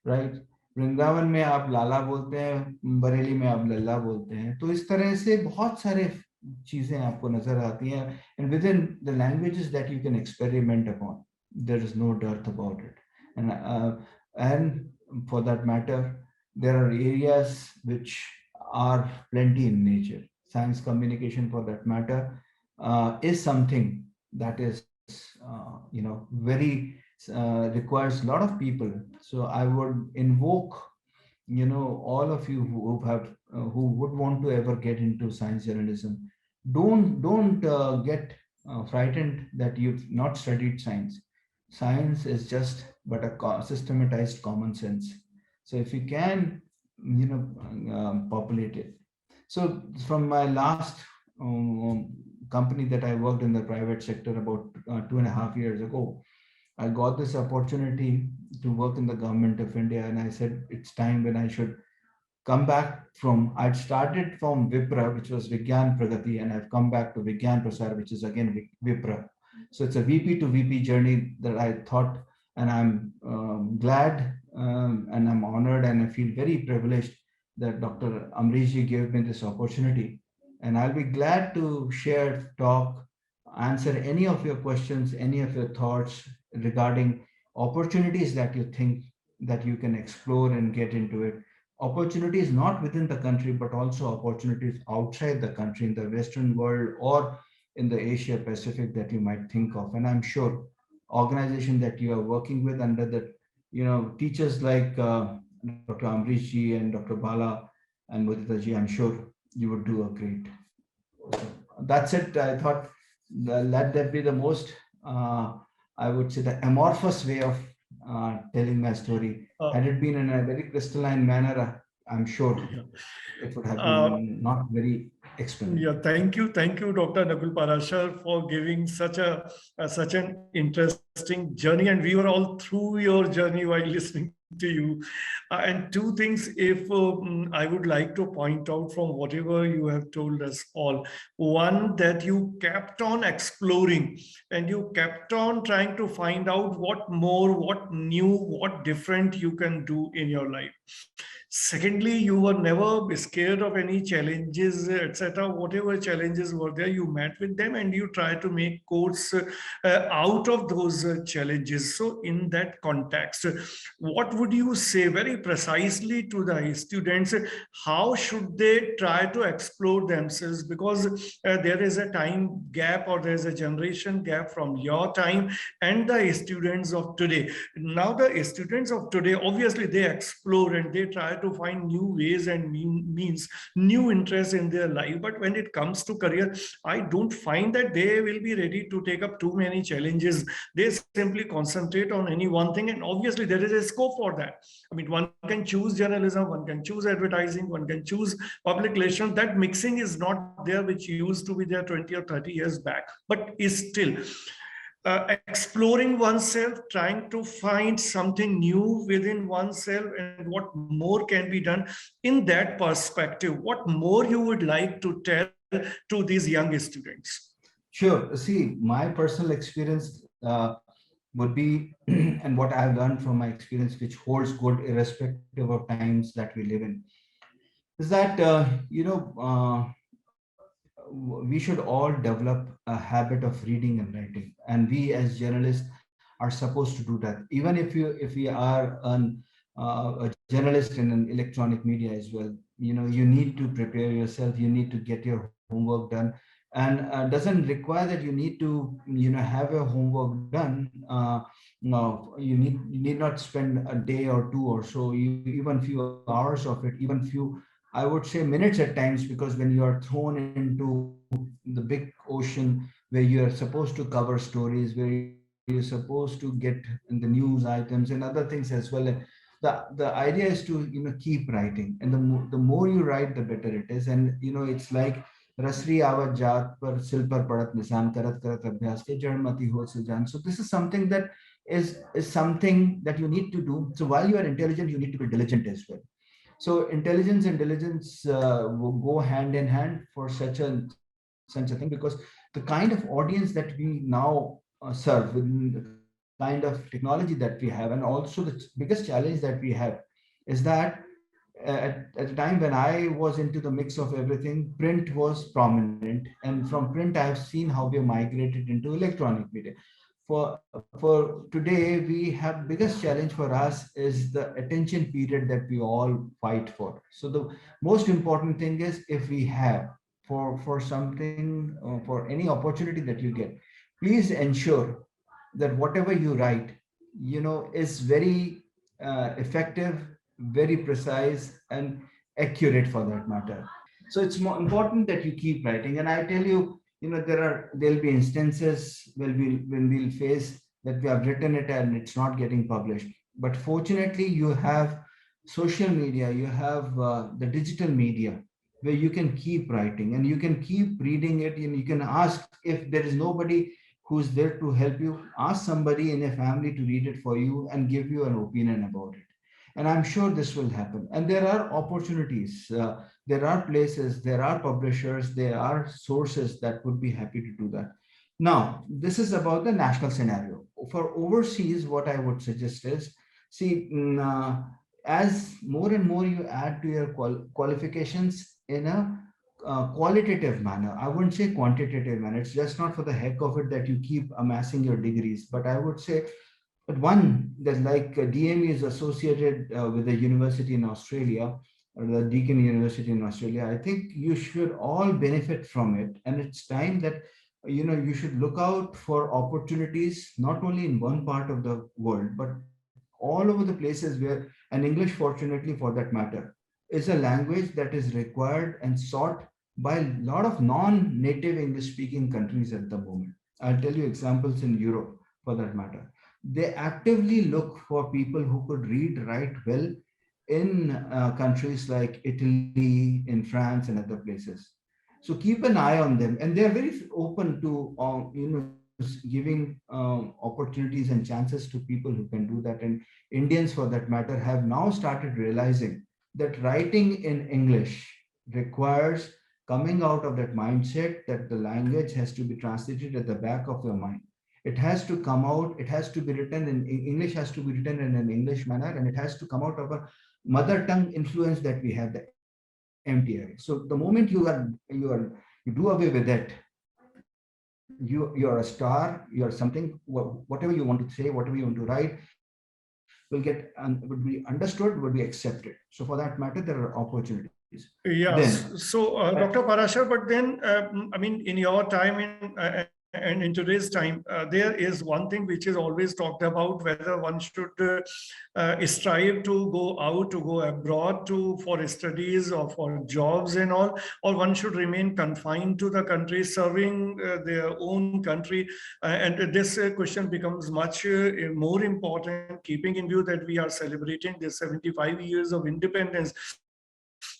Speaker 5: right? Vrindavan में आप लाला बोलते हैं, बरेली में आप लल्ला बोलते हैं. तो इस तरह से बहुत सारे चीजें आपको नजर आती हैं. And within the languages that you can experiment upon, there is no dearth about it. And for that matter, there are areas which are plenty in nature. Science communication, for that matter, is something that is very requires a lot of people. So I would invoke all of you who would want to ever get into science journalism, don't get frightened that you've not studied science. Science is just but a systematized common sense. So if you can populate it, So from my last company that I worked in the private sector about 2.5 years ago, I got this opportunity to work in the government of India, and I said it's time when I should come back from. I'd started from Vipra, which was Vigyan Pragati, and I've come back to Vigyan Prasar, which is again Vipra. So it's a VP to VP journey that I thought, and I'm glad and I'm honored and I feel very privileged that Dr. Amrishji gave me this opportunity. And I'll be glad to share, talk, answer any of your questions, any of your thoughts regarding opportunities that you think that you can explore and get into it. Opportunities not within the country, but also opportunities outside the country in the Western world or in the Asia Pacific that you might think of. And I'm sure organization that you are working with under the, teachers like Dr. Amrish ji and Dr. Bala and Mudita ji, I'm sure you would do a great. So that's it. I thought let that be the most, I would say, the amorphous way of telling my story. Had it been in a very crystalline manner, I'm sure it would have been not very expensive.
Speaker 4: Yeah, thank you, Dr. Nakul Parashar, for giving such an interesting journey, and we were all through your journey while listening to you. And two things, if I would like to point out from whatever you have told us all. One, that you kept on exploring and you kept on trying to find out what more, what new, what different you can do in your life. Secondly, you were never scared of any challenges, etc. Whatever challenges were there, you met with them and you try to make course out of those challenges. So in that context, what would you say very precisely to the students? How should they try to explore themselves? Because there is a time gap, or there is a generation gap from your time and the students of today. Now the students of today, obviously they explore and they try to find new ways and means, new interests in their life. But when it comes to career, I don't find that they will be ready to take up too many challenges. They simply concentrate on any one thing. And obviously there is a scope for that. I mean, one can choose journalism, one can choose advertising, one can choose public relations. That mixing is not there, which used to be there 20 or 30 years back, but is still. Exploring oneself, trying to find something new within oneself, and what more can be done in that perspective. What more you would like to tell to these young students?
Speaker 5: Sure. See, my personal experience would be, and what I've learned from my experience, which holds good irrespective of times that we live in, is that, we should all develop a habit of reading and writing, and we as journalists are supposed to do that. Even if we are a journalist in an electronic media as well, you need to prepare yourself, you need to get your homework done, and doesn't require that you need to have your homework done. No, you need not spend a day or two or so, even few hours of it, even few, I would say, minutes at times, because when you are thrown into the big ocean where you are supposed to cover stories, where you're supposed to get in the news items and other things as well, the idea is to keep writing, and the more you write, the better it is. And it's like Rasri Avat Jat par sil par padat nisan karat karat abhyas ke jarmati ho sujan. So this is something that is something that you need to do. So while you are intelligent, you need to be diligent as well. So intelligence and diligence will go hand in hand for such a thing, because the kind of audience that we now serve, within the kind of technology that we have, and also the biggest challenge that we have is that at the time when I was into the mix of everything, print was prominent, and from print I have seen how we have migrated into electronic media. For today, we have biggest challenge for us is the attention period that we all fight for. So the most important thing is, if we have for something, for any opportunity that you get, please ensure that whatever you write, is very effective, very precise, and accurate for that matter. So it's more important that you keep writing. And I tell you, there'll be instances when we'll face that we have written it and it's not getting published. But fortunately, you have social media, you have the digital media, where you can keep writing and you can keep reading it, and you can ask, if there is nobody who's there to help you, ask somebody in your family to read it for you and give you an opinion about it. And I'm sure this will happen. And there are opportunities, there are places, there are publishers, there are sources that would be happy to do that. Now, this is about the national scenario. For overseas, what I would suggest is, see, as more and more you add to your qualifications in a qualitative manner, I wouldn't say quantitative manner. It's just not for the heck of it that you keep amassing your degrees, but I would say, but one that, like, DME is associated with a university in Australia, or the Deakin University in Australia. I think you should all benefit from it, and it's time that you should look out for opportunities not only in one part of the world, but all over the places where, and English, fortunately for that matter, is a language that is required and sought by a lot of non-native English speaking countries at the moment. I'll tell you examples in Europe for that matter. They actively look for people who could read, write well in countries like Italy, in France, and other places. So keep an eye on them, and they are very open to giving opportunities and chances to people who can do that. And Indians, for that matter, have now started realizing that writing in English requires coming out of that mindset that the language has to be translated at the back of your mind. It has to come out, it has to be written in English, has to be written in an English manner, and it has to come out of a mother tongue influence that we have, the MTI. So the moment you do away with that, you're a star, you're something, whatever you want to say, whatever you want to write will get and would be understood, would be accepted. So for that matter, there are opportunities.
Speaker 4: Yes. So, Dr. Parashar, but then, I mean, in your time and in today's time, there is one thing which is always talked about, whether one should strive to go out, to go abroad for studies or for jobs and all, or one should remain confined to the country, serving their own country. And this question becomes much more important, keeping in view that we are celebrating the 75 years of independence.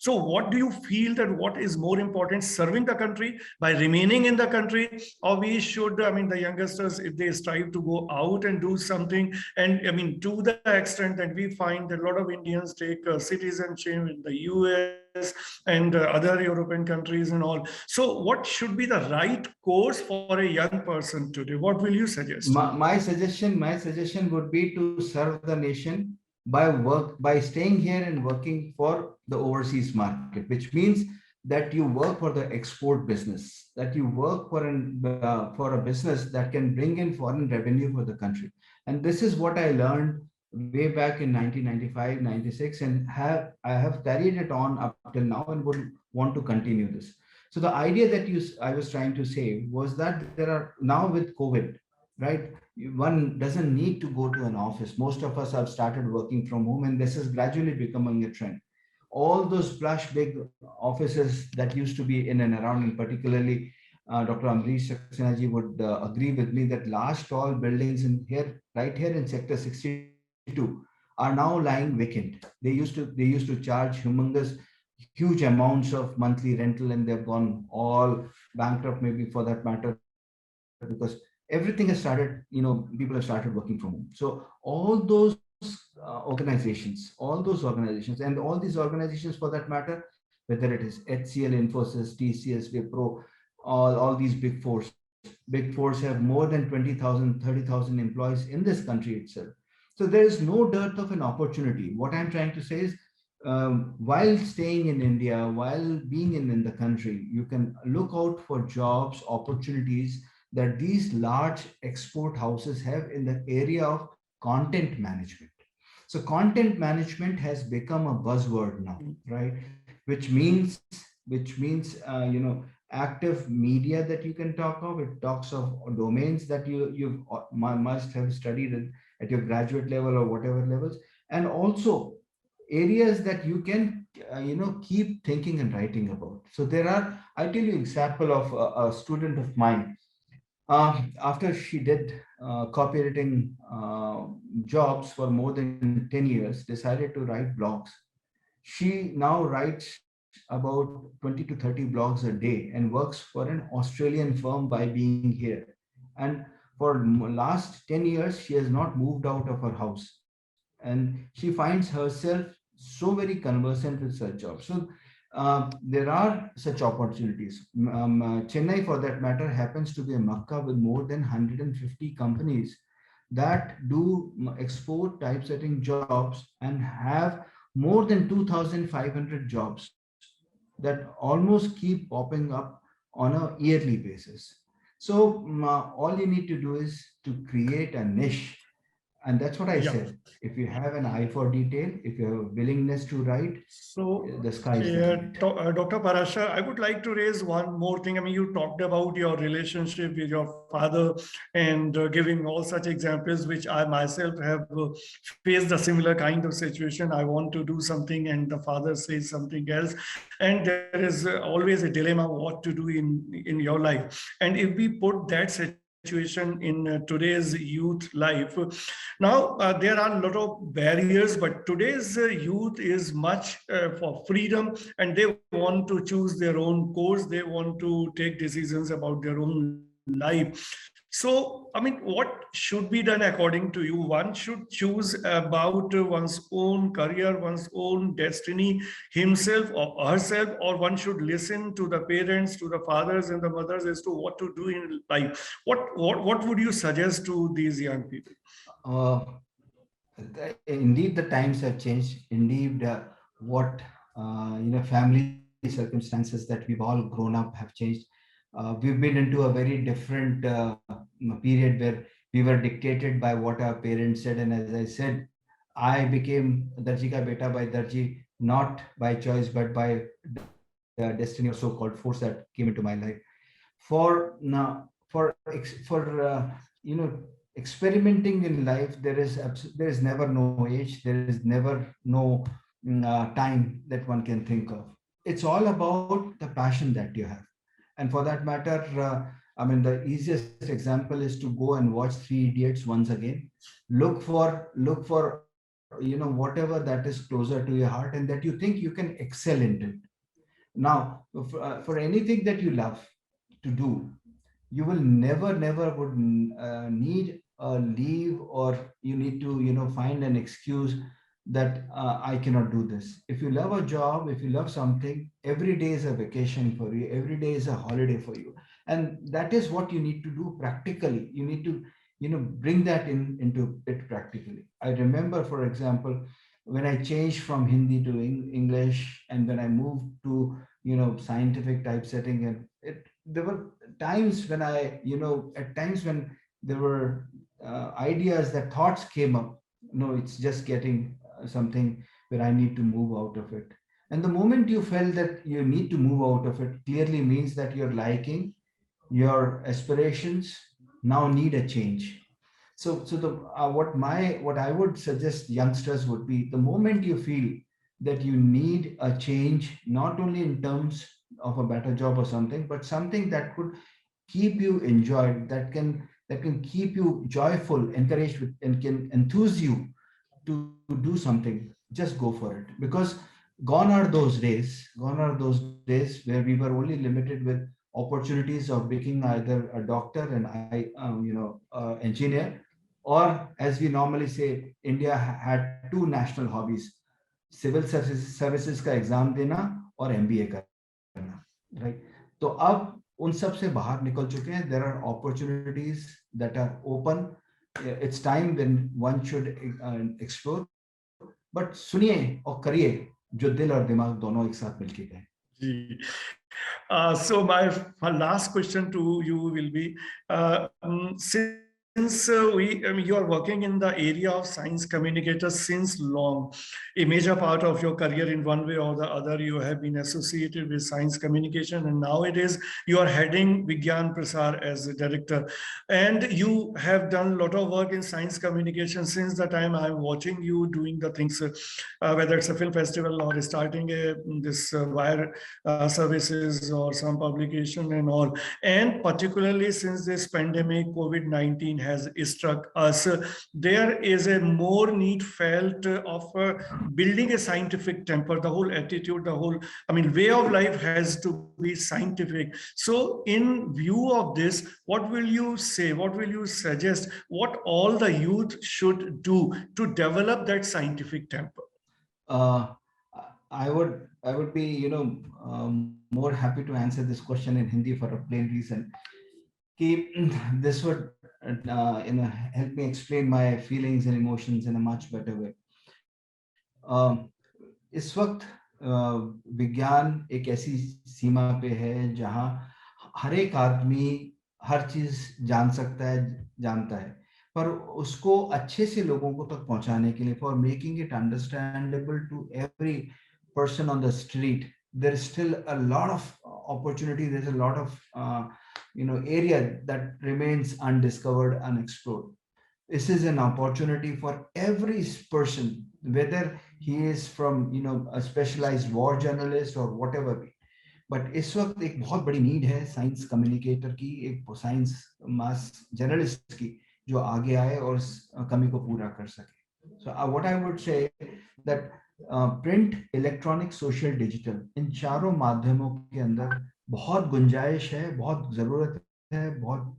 Speaker 4: So what do you feel that what is more important, serving the country by remaining in the country, or we should, I mean, the youngsters, if they strive to go out and do something, and I mean, to the extent that we find that a lot of Indians take citizenship in the US and other European countries and all. So what should be the right course for a young person today? What will you suggest?
Speaker 5: My suggestion would be to serve the nation by staying here and working for the overseas market, which means that you work for the export business, that you work for a business that can bring in foreign revenue for the country. And this is what I learned way back in 1995, 96, and I have carried it on up till now and would want to continue this. So the idea that I was trying to say was that there are now, with COVID, right? One doesn't need to go to an office. Most of us have started working from home, and this is gradually becoming a trend. All those plush big offices that used to be in and around, and particularly Dr. Amrish Saxena ji would agree with me that large tall buildings right here in Sector 62 are now lying vacant. They used to charge huge amounts of monthly rental, and they've gone all bankrupt, maybe for that matter, because everything has started, people have started working from home. So all those organizations, and all these organizations for that matter, whether it is HCL, Infosys, TCS, Wipro, all these big fours have more than 20,000, 30,000 employees in this country itself. So there is no dearth of an opportunity. What I'm trying to say is, while staying in India, while being in the country, you can look out for jobs, opportunities that these large export houses have in the area of content management. So content management has become a buzzword now, right? Which means active media that you can talk of. It talks of domains that you must have studied at your graduate level or whatever levels, and also areas that you can keep thinking and writing about. So I'll tell you an example of a student of mine. After she did copywriting jobs for more than 10 years, decided to write blogs. She now writes about 20 to 30 blogs a day and works for an Australian firm by being here. And for last 10 years, she has not moved out of her house. And she finds herself so very conversant with such jobs. So there are such opportunities. Chennai, for that matter, happens to be a Makkah with more than 150 companies that do export typesetting jobs and have more than 2,500 jobs that almost keep popping up on a yearly basis. So all you need to do is to create a niche. And that's what I
Speaker 4: Yeah.
Speaker 5: said. If you have an eye for detail, if you have a willingness to write,
Speaker 4: So,
Speaker 5: the sky is the limit.
Speaker 4: Dr. Parashar, I would like to raise one more thing. I mean, you talked about your relationship with your father and giving all such examples, which I myself have faced a similar kind of situation. I want to do something and the father says something else. And there is always a dilemma what to do in your life. And if we put that situation in today's youth life, now there are a lot of barriers, but today's youth is much for freedom, and they want to choose their own course, they want to take decisions about their own life. So, I mean, what should be done according to you? One should choose about one's own career, one's own destiny, himself or herself, or one should listen to the parents, to the fathers and the mothers as to what to do in life. What would you suggest to these young people?
Speaker 5: Indeed, the times have changed. Indeed, what family circumstances that we've all grown up have changed. We've been into a very different period where we were dictated by what our parents said, and as I said, I became Darji ka beta by Darji, not by choice but by the destiny or so-called force that came into my life. For now, for experimenting in life, there is never no age, there is never no time that one can think of. It's all about the passion that you have. And for that matter, I mean, the easiest example is to go and watch Three Idiots once again. Look for whatever that is closer to your heart and that you think you can excel into it. Now, for anything that you love to do, you will never would need a leave, or you need to find an excuse that I cannot do this. If you love a job, if you love something, every day is a vacation for you, every day is a holiday for you, and that is what you need to do practically. You need to bring that into it practically. I remember, for example, when I changed from Hindi to English, and when I moved to scientific typesetting, and there were times when at times when there were ideas, that thoughts came up. No, it's just getting something where I need to move out of it. And the moment you felt that you need to move out of it, clearly means that your liking, your aspirations now need a change. So what I would suggest youngsters would be, the moment you feel that you need a change, not only in terms of a better job or something, but something that could keep you enjoyed, that can keep you joyful, encouraged with, and can enthuse you to do something, just go for it. Because gone are those days where we were only limited with opportunities of becoming either a doctor and engineer, or, as we normally say, India had two national hobbies: civil services का exam देना और MBA करना, right? तो अब उन सब से बाहर निकल चुके हैं. There are opportunities that are open. It's time when one should explore. But सुनिए और करिए जो दिल और दिमाग दोनों एक साथ मिलके गए.
Speaker 4: So my last question to you will be, since you are working in the area of science communicators since long, a major part of your career in one way or the other, you have been associated with science communication, and nowadays you are heading Vigyan Prasar as a director, and you have done a lot of work in science communication since the time I'm watching you doing the things, whether it's a film festival or starting this wire services or some publication and all, and particularly since this pandemic COVID-19 has struck us. There is a more need felt of building a scientific temper, the whole attitude, the whole, way of life has to be scientific. So in view of this, what will you say, what will you suggest, what all the youth should do to develop that scientific temper?
Speaker 5: I would be, more happy to answer this question in Hindi for a plain reason. This would, help me explain my feelings and emotions in a much better way. इस वक्त विज्ञान एक ऐसी सीमा पे है जहां हर एक आदमी हर चीज जान सकता है, जानता है, पर उसको अच्छे से लोगों को तक पहुंचाने के लिए, for making it understandable to every person on the street, there is still a lot of opportunity, there's a lot of area that remains undiscovered, unexplored. This is an opportunity for every person, whether he is from a specialized war journalist or whatever be. But इस वक्त एक बहुत बड़ी need है science communicator की, एक science मास journalist की, जो आगे आए और उस कमी को पूरा कर सके. So what I would say that print, electronic, social, digital, इन चारों माध्यमों के अंदर बहुत गुंजाइश है, बहुत जरूरत है, बहुत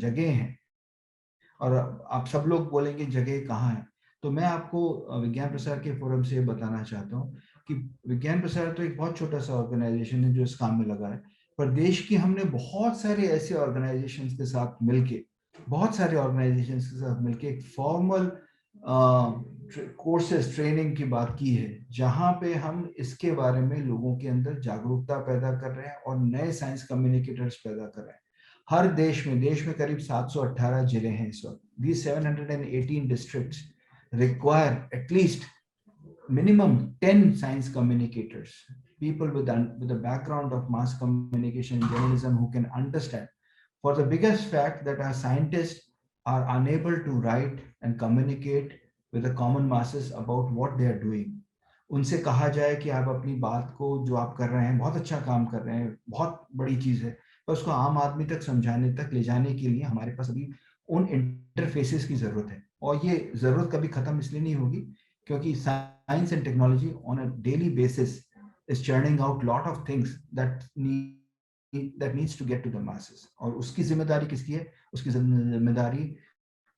Speaker 5: जगह है. और आप सब लोग बोलेंगे जगह कहाँ है, तो मैं आपको विज्ञान प्रसार के फोरम से बताना चाहता हूँ कि विज्ञान प्रसार तो एक बहुत छोटा सा ऑर्गेनाइजेशन है जो इस काम में लगा है, पर देश की हमने बहुत सारे ऐसे ऑर्गेनाइजेशंस के साथ मिलके एक फॉर्मल कोर्सेज, ट्रेनिंग की बात की है, जहां पे हम इसके बारे में लोगों के अंदर जागरूकता पैदा कर रहे हैं और नए साइंस कम्युनिकेटर्स पैदा कर रहे हैं. हर देश में करीब 718 जिले हैं इस वक्त. These 718 districts require at least minimum 10 science communicators, people with a background of mass communication and journalism who can understand, for the biggest fact that our scientists are unable to write and communicate with the common masses about what they are doing. उनसे कहा जाए कि आप अपनी बात को, जो आप कर रहे हैं, बहुत अच्छा काम कर रहे हैं, बहुत बड़ी चीज है, पर उसको आम आदमी तक समझाने तक ले जाने के लिए हमारे पास अभी उन इंटरफेसेस की जरूरत है. और ये जरूरत कभी खत्म इसलिए नहीं होगी क्योंकि science and technology on a daily basis is churning out lot of things that needs to get to the masses. और उसकी जिम्मेदारी किसकी है? उसकी जिम्मेदारी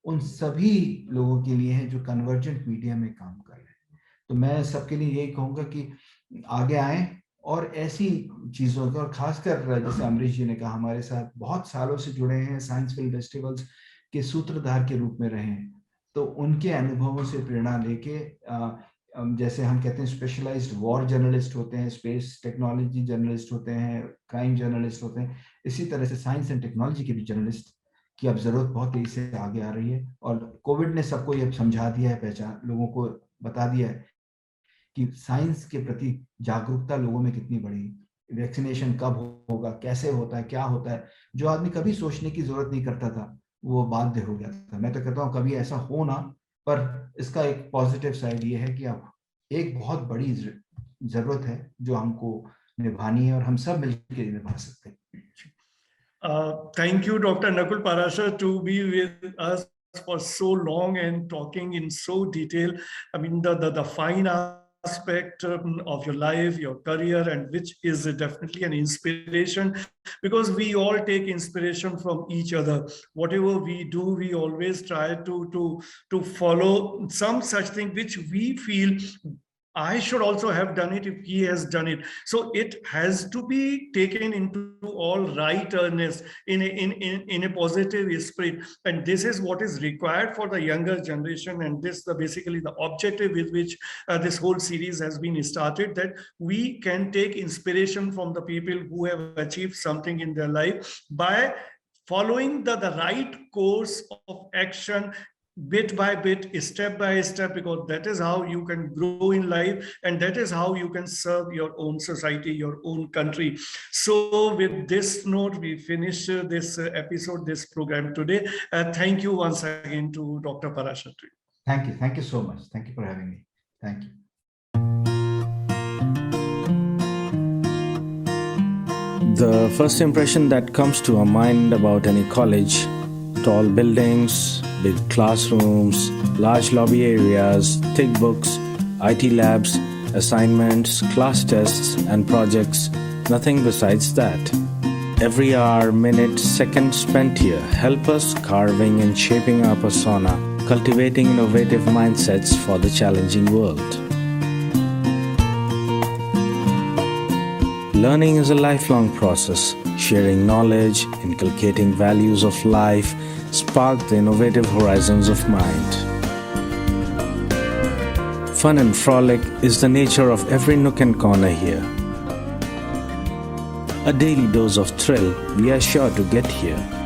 Speaker 5: उन सभी लोगों के लिए है जो कन्वर्जेंट मीडिया में काम कर रहे हैं. तो मैं सबके लिए यही कहूंगा कि आगे आएं और ऐसी चीजों को, और खासकर जैसे अमरीश जी ने कहा, हमारे साथ बहुत सालों से जुड़े हैं, साइंस फिल्म फेस्टिवल्स के सूत्रधार के रूप में रहे हैं, तो उनके अनुभवों से प्रेरणा लेके, जैसे हम कहते हैं स्पेशलाइज्ड वॉर जर्नलिस्ट होते हैं, स्पेस टेक्नोलॉजी जर्नलिस्ट होते हैं, क्राइम जर्नलिस्ट होते हैं, इसी तरह से साइंस एंड टेक्नोलॉजी के भी जर्नलिस्ट की अब जरूरत बहुत तेजी से आगे आ रही है. और कोविड ने सबको ये समझा दिया है, पहचान लोगों को बता दिया है कि साइंस के प्रति जागरूकता लोगों में कितनी बड़ी. वैक्सीनेशन कब होगा, कैसे होता है, क्या होता है, जो आदमी कभी सोचने की जरूरत नहीं करता था वो बाध्य हो गया था. मैं तो कहता हूँ कभी ऐसा हो ना, पर इसका एक पॉजिटिव साइड ये है कि अब एक बहुत बड़ी जरूरत है जो हमको निभानी है और हम सब मिलकर निभा सकते हैं.
Speaker 4: Thank you, Dr. Nakul Parashar, to be with us for so long and talking in so detail. The fine aspect of your life, your career, and which is definitely an inspiration, because we all take inspiration from each other. Whatever we do, we always try to follow some such thing which we feel I should also have done it if he has done it. So it has to be taken into all right earnest in a positive spirit. And this is what is required for the younger generation. And this basically the objective with which this whole series has been started, that we can take inspiration from the people who have achieved something in their life by following the right course of action, bit by bit, step by step, because that is how you can grow in life, and that is how you can serve your own society, your own country. So with this note, we finish this episode, this program today. Thank you once again to Dr. Parashar.
Speaker 5: Thank you so much. Thank you for having me. Thank you.
Speaker 6: The first impression that comes to our mind about any college Tall buildings, big classrooms, large lobby areas, thick books, IT labs, assignments, class tests, and projects, nothing besides that. Every hour, minute, second spent here help us carving and shaping our persona, cultivating innovative mindsets for the challenging world. Learning is a lifelong process. Sharing knowledge, inculcating values of life, spark the innovative horizons of mind. Fun and frolic is the nature of every nook and corner here. A daily dose of thrill we are sure to get here.